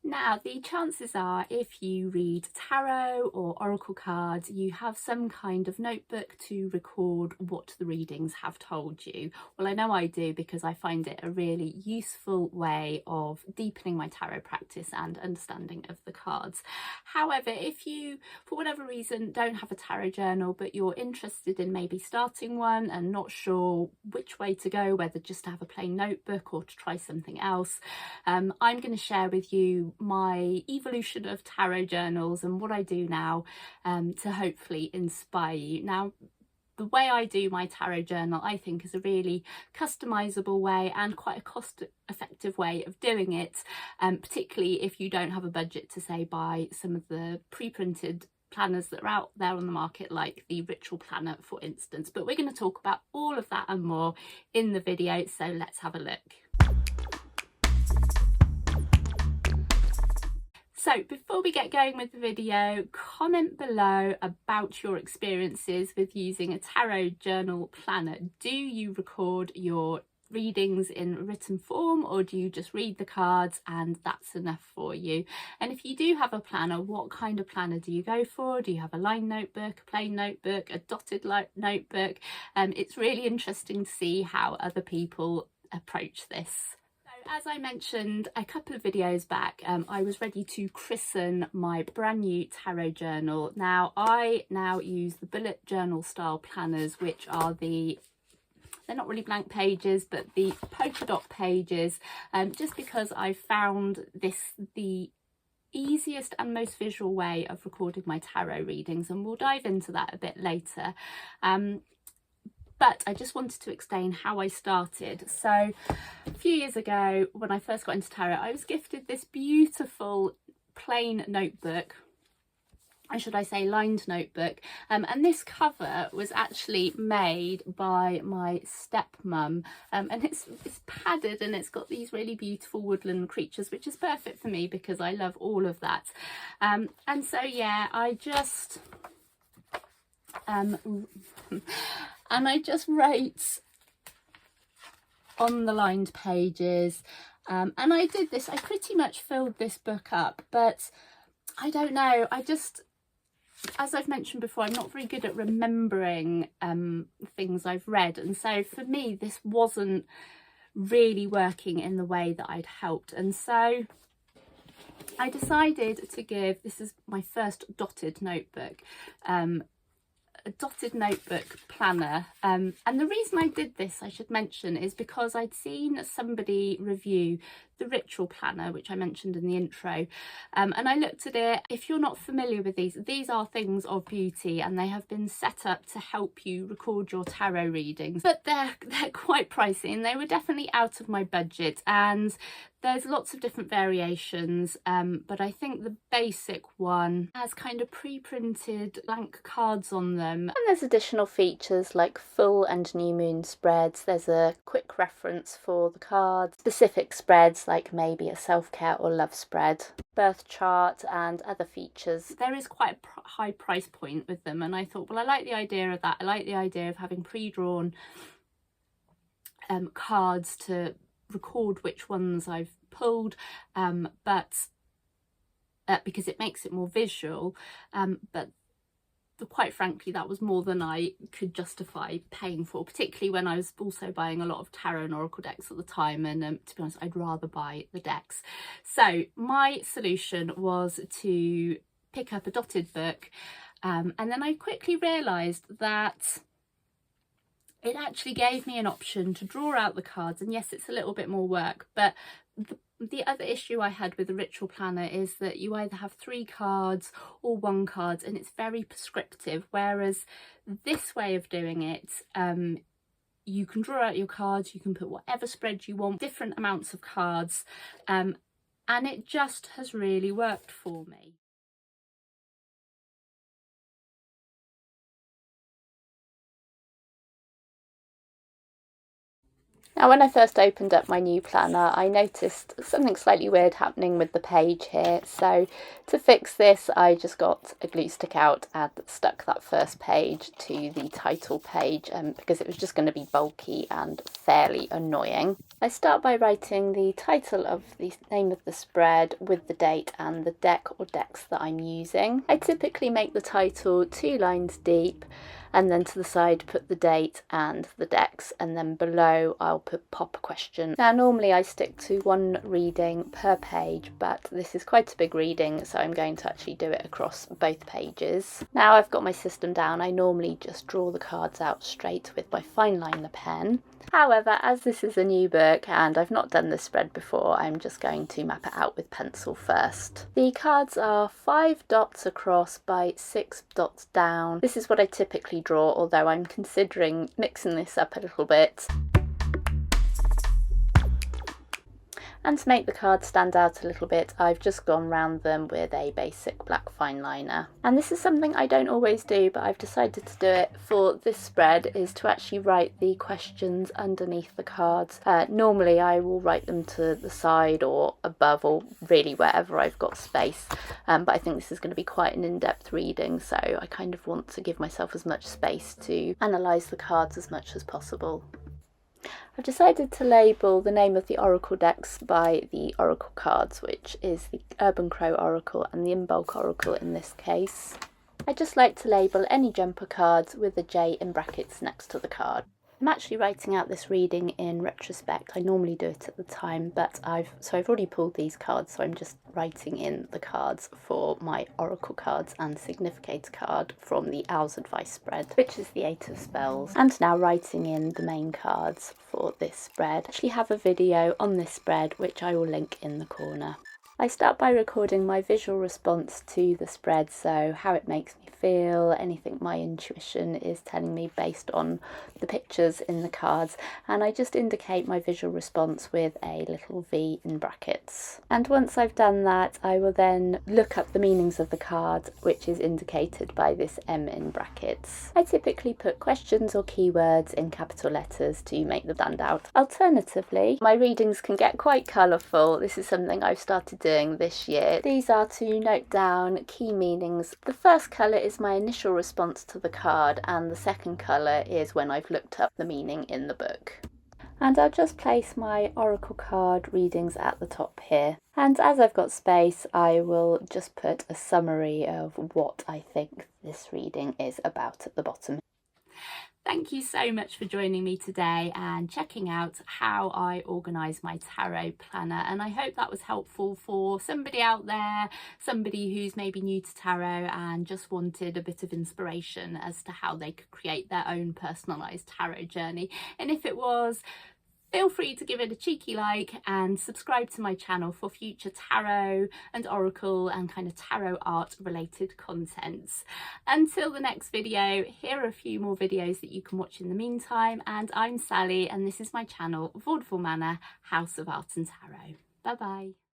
Now, the chances are if you read tarot or oracle cards, you have some kind of notebook to record what the readings have told you. Well, I know I do because I find it a really useful way of deepening my tarot practice and understanding of the cards. However, if you, for whatever reason, don't have a tarot journal, but you're interested in maybe starting one and not sure which way to go, whether just to have a plain notebook or to try something else, I'm going to share with you my evolution of tarot journals and what I do now to hopefully inspire you. Now, the way I do my tarot journal, I think, is a really customizable way and quite a cost-effective way of doing it, particularly if you don't have a budget to, say, buy some of the pre-printed planners that are out there on the market, like the Writual Planner, for instance. But we're going to talk about all of that and more in the video, so let's have a look. So before we get going with the video, comment below about your experiences with using a tarot journal planner. Do you record your readings in written form, or do you just read the cards and that's enough for you? And if you do have a planner, what kind of planner do you go for? Do you have a line notebook, a plain notebook, a dotted notebook? It's really interesting to see how other people approach this. As I mentioned a couple of videos back, I was ready to christen my brand new tarot journal. Now, I use the bullet journal style planners, which are they're not really blank pages, but the polka dot pages, just because I found this the easiest and most visual way of recording my tarot readings, and we'll dive into that a bit later. But I just wanted to explain how I started. So a few years ago, when I first got into tarot, I was gifted this beautiful plain notebook, or should I say lined notebook, and this cover was actually made by my stepmum, and it's padded and it's got these really beautiful woodland creatures, which is perfect for me because I love all of that. And so yeah, I just wrote on the lined pages, and I did this, I pretty much filled this book up, but I don't know, as I've mentioned before, I'm not very good at remembering things I've read, and so for me this wasn't really working in the way that I'd hoped, and so I decided to give, this is my first dotted notebook, a dotted notebook planner, and the reason I did this, I should mention, is because I'd seen somebody review the Writual Planner, which I mentioned in the intro, and I looked at it. If you're not familiar with these are things of beauty, and they have been set up to help you record your tarot readings, but they're quite pricey, and they were definitely out of my budget, and there's lots of different variations, but I think the basic one has kind of pre-printed blank cards on them, and there's additional features like full and new moon spreads. There's a quick reference for the cards, specific spreads like maybe a self-care or love spread, birth chart, and other features. There is quite a high price point with them, and I thought, well, I like the idea of that. I like the idea of having pre-drawn cards to record which ones I've pulled, but because it makes it more visual, but quite frankly that was more than I could justify paying for, particularly when I was also buying a lot of tarot and oracle decks at the time, and to be honest, I'd rather buy the decks. So my solution was to pick up a dotted book, and then I quickly realised that it actually gave me an option to draw out the cards, and yes, it's a little bit more work, but the other issue I had with the Writual Planner is that you either have 3 cards or 1 card, and it's very prescriptive, whereas this way of doing it, you can draw out your cards, you can put whatever spread you want, different amounts of cards, and it just has really worked for me. Now, when I first opened up my new planner, I noticed something slightly weird happening with the page here. So to fix this, I just got a glue stick out and stuck that first page to the title page, because it was just going to be bulky and fairly annoying. I start by writing the title of the name of the spread with the date and the deck or decks that I'm using. I typically make the title 2 lines deep, and then to the side put the date and the decks, and then below I'll pop a question. Now normally I stick to 1 reading per page, but this is quite a big reading, so I'm going to actually do it across both pages. Now I've got my system down, I normally just draw the cards out straight with my fine liner pen. However, as this is a new book and I've not done this spread before, I'm just going to map it out with pencil first. The cards are 5 dots across by 6 dots down. This is what I typically draw, although I'm considering mixing this up a little bit. And to make the cards stand out a little bit, I've just gone round them with a basic black fine liner. And this is something I don't always do, but I've decided to do it for this spread, is to actually write the questions underneath the cards. Normally I will write them to the side or above, or really wherever I've got space, but I think this is going to be quite an in-depth reading, so I kind of want to give myself as much space to analyse the cards as much as possible. I've decided to label the name of the oracle decks by the oracle cards, which is the Urban Crow Oracle and the Imbolc Oracle in this case. I just like to label any jumper cards with a J in brackets next to the card. I'm actually writing out this reading in retrospect. I normally do it at the time, but I've already pulled these cards, so I'm just writing in the cards for my oracle cards and significator card from the Owl's Advice spread, which is the 8 of Spells, and now writing in the main cards for this spread. I actually have a video on this spread which I will link in the corner. I start by recording my visual response to the spread, so how it makes me feel, anything my intuition is telling me based on the pictures in the cards, and I just indicate my visual response with a little V in brackets. And once I've done that, I will then look up the meanings of the card, which is indicated by this M in brackets. I typically put questions or keywords in capital letters to make them stand out. Alternatively, my readings can get quite colourful. This is something I've started doing this year. These are to note down key meanings. The first colour is my initial response to the card, and the second colour is when I've looked up the meaning in the book. And I'll just place my oracle card readings at the top here. And as I've got space, I will just put a summary of what I think this reading is about at the bottom. Thank you so much for joining me today and checking out how I organise my tarot planner, and I hope that was helpful for somebody out there, somebody who's maybe new to tarot and just wanted a bit of inspiration as to how they could create their own personalised tarot journey. And if it was, feel free to give it a cheeky like and subscribe to my channel for future tarot and oracle and kind of tarot art related contents. Until the next video, here are a few more videos that you can watch in the meantime, and I'm Sally and this is my channel, Writual Planner, House of Art and Tarot. Bye bye.